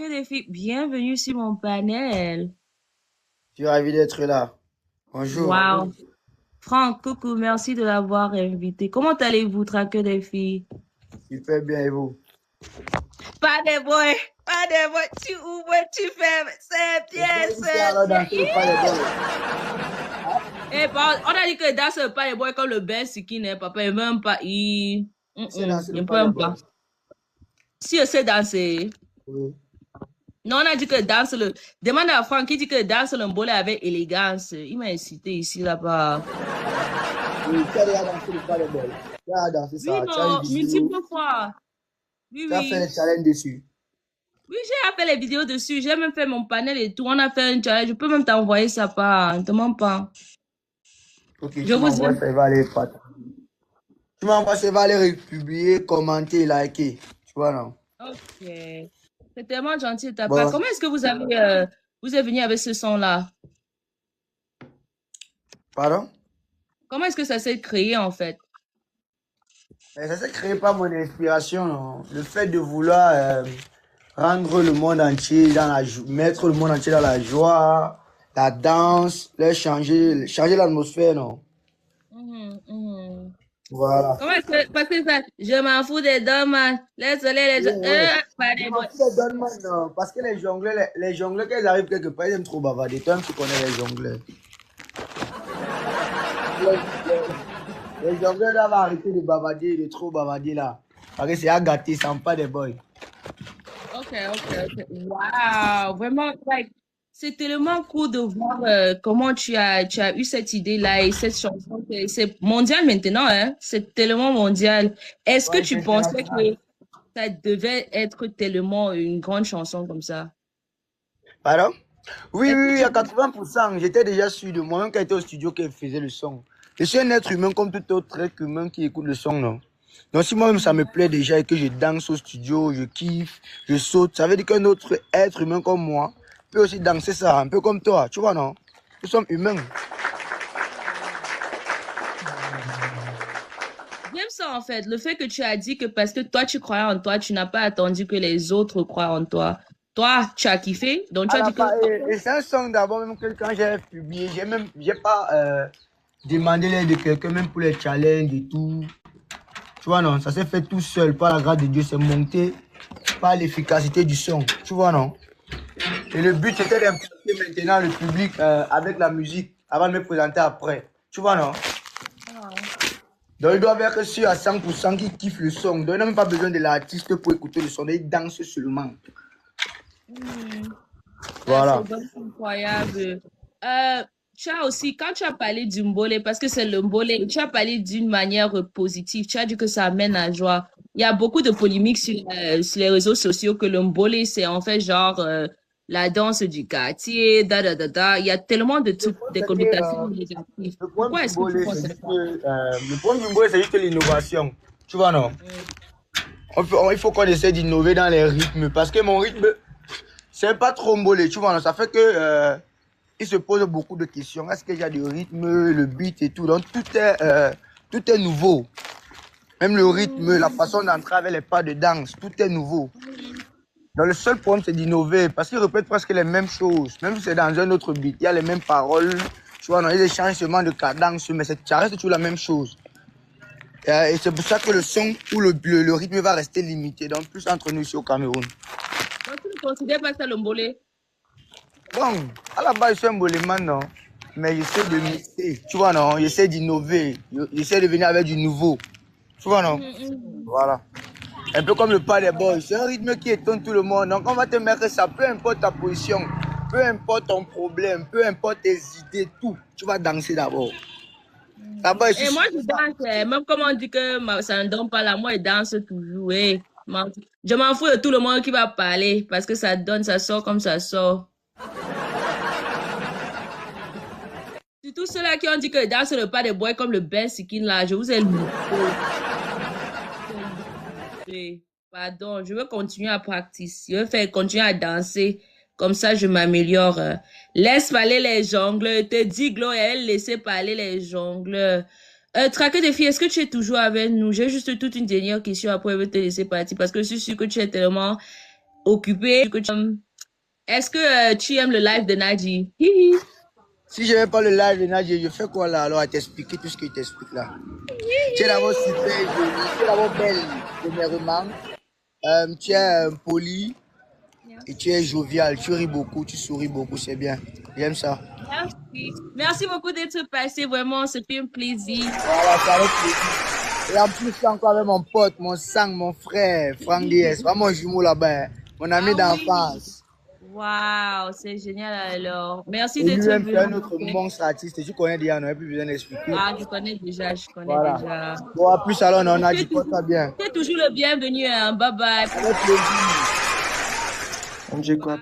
traqueur des filles, bienvenue sur mon panel. Je suis ravi d'être là. Bonjour. Wow. Franck, coucou, merci de l'avoir invité. Comment allez-vous, traqueur des filles? Super bien et vous? Pas de boy, pas de boy. Tu ouvres, tu fermes. C'est bien, c'est Alors bien. danser le pas les boys. Et on a dit que danse pas les boys comme le Ben Siki n'est papa. Il veut pas. C'est danser le Il pas les peut boys. pas. Si je sais danser. Oui. Non, on a dit que danse le. Demande à Franck qui dit que danse le mbolé avec élégance. Il m'a incité ici, là-bas. Oui, tu as déjà dansé le pas les boys. Tu as dansé Oui, ça. Tu as non, une vidéo. multiples fois. Oui, Tu as fait oui. le challenge dessus. Oui, j'ai fait les vidéos dessus. J'ai même fait mon panel et tout. On a fait un challenge. Je peux même t'envoyer ça par. Ne te mens pas. Ok, Je tu vous m'envoies aime. ça, il va aller partager. Tu m'envoies ça, il va aller republier, commenter, liker. Tu vois, non? Ok. C'est tellement gentil de ta part. Bon, Comment est-ce que vous êtes venu avec ce son-là? pardon? Comment est-ce que ça s'est créé en fait? Mais ça s'est créé par mon inspiration, non? Le fait de vouloir rendre le monde entier dans la joie, mettre le monde entier dans la joie, la danse, leur changer l'atmosphère, non? Mhm. Voilà. Comment est-ce que. Parce que ça. Je m'en fous des dommages. Laisse-les les gens. Ouais, ouais. Pas Je des m'en boys. fous des Donman, non, parce que les jongleurs, quand ils arrivent quelque part, ils aiment trop bavarder. Toi-même, tu connais les jongleurs. Les, les jongleurs doivent arrêter de bavarder, de trop bavarder là. Parce que c'est à gâter, ça pas des boys. Ok. Wow. Vraiment, like, c'est tellement cool de voir comment tu as eu cette idée-là et cette chanson. C'est mondial maintenant, hein? C'est tellement mondial. Est-ce que Ouais, c'est tu pensais international. que ça devait être tellement une grande chanson comme ça? Pardon? Oui, Est-ce oui, que oui, à tu... 80%, j'étais déjà sûr de moi-même quand j'étais au studio qu'elle faisait le son. Je suis un être humain comme tout autre être humain qui écoute le son, non? Donc si moi-même ça me plaît déjà et que je danse au studio, je kiffe, je saute, ça veut dire qu'un autre être humain comme moi peut aussi danser ça, un peu comme toi, tu vois, non? Nous sommes humains. J'aime ça en fait, le fait que tu as dit que parce que toi tu croyais en toi, tu n'as pas attendu que les autres croient en toi. Toi, tu as kiffé, donc tu À as la dit que... fin, et c'est un son d'abord même que quand j'ai publié, j'ai pas demandé l'aide de quelqu'un même pour les challenges et tout. Tu vois, non, ça s'est fait tout seul, par la grâce de Dieu, c'est monté par l'efficacité du son. Tu vois, non? Et le but, c'était d'impliquer maintenant le public avec la musique avant de me présenter après. Tu vois, non? Donc, ils doivent être sûrs à 100% qu'ils kiffent le son. Donc, ils n'ont même pas besoin de l'artiste pour écouter le son. Ils dansent seulement. Ça, c'est Voilà. vraiment incroyable. Euh, Tu as aussi, quand tu as parlé du mbolé, parce que c'est le mbolé, tu as parlé d'une manière positive, tu as dit que ça amène la joie. Il y a beaucoup de polémiques sur les réseaux sociaux que le mbolé, c'est en fait genre la danse du quartier, da. Il y a tellement de Le trucs, problème, des c'est que, connotations négatives. le problème Pourquoi du est-ce que tu mbolé, penses c'est ça? juste que, le problème du mbolé, c'est juste l'innovation. Tu vois, non? Il faut qu'on essaie d'innover dans les rythmes. Parce que mon rythme, c'est pas trop mbolé. Tu vois, non? Ça fait que, il se pose beaucoup de questions. Est-ce qu'il y a du rythme, le beat et tout? Donc, tout est nouveau. Même le rythme, la façon d'entrer avec les pas de danse, tout est nouveau. Donc, le seul problème, c'est d'innover parce qu'ils répètent presque les mêmes choses. Même si c'est dans un autre beat, il y a les mêmes paroles. Tu vois, non, ils échangent seulement de cadence, mais ça reste toujours la même chose. Et c'est pour ça que le son ou le rythme va rester limité. Donc, plus entre nous ici au Cameroun. Donc, tu ne considères pas ça le mbolé? Bon, à la base, je suis un boléman, non? Mais j'essaie de mixer. Tu vois, non? J'essaie d'innover. J'essaie de venir avec du nouveau. Tu vois, non? Voilà. Un peu comme le pas des boys. C'est un rythme qui étonne tout le monde. Donc, on va te mettre ça, peu importe ta position, peu importe ton problème, peu importe tes idées, tout. Tu vas danser d'abord. D'abord, je suis Et sûr moi, de je ça. danse, même comme on dit que ça ne donne pas là, moi, je danse toujours. Je m'en fous de tout le monde qui va parler parce que ça donne, ça sort comme ça sort. Surtout ceux-là qui ont dit que danse le pas des boys comme le Ben Sikin là, je vous ai loupé. Pardon, je veux continuer à pratiquer. Je veux faire continuer à danser. Comme ça, je m'améliore. Laisse parler les jongleurs. Te dis, Gloria, elle laisser parler les jongleurs. Traqueur des filles, est-ce que tu es toujours avec nous? J'ai juste toute une dernière question après je vais te laisser partir parce que je suis sûre que tu es tellement occupé. Est-ce que tu aimes le live de Nadji? Hihi. Si je n'aime pas le live de Nadia, je fais quoi là alors à t'expliquer tout ce qu'il t'explique là? Tu es d'abord super jolie, tu es d'abord belle, premièrement. Tu es poli et tu es jovial, tu ris beaucoup, tu souris beaucoup, c'est bien. J'aime ça. Merci. Merci beaucoup d'être passé. Vraiment, c'était un plaisir. Voilà, ça avec plaisir. Et en plus, je suis encore avec mon pote, mon sang, mon frère, Franck DS. Vraiment mon jumeau là-bas, hein. Mon ami Ah oui. d'enfance. Waouh, c'est génial alors. Merci Et d'être lui-même, c'est un venu. autre monstre artiste. Tu connais déjà, on n'avait plus besoin d'expliquer. Ah, je connais déjà, je connais Voilà. déjà. Bon, à plus alors, on a dit quoi, ça bien. Tu es toujours le bienvenu, hein. Bye bye. Avec plaisir. On dit quoi?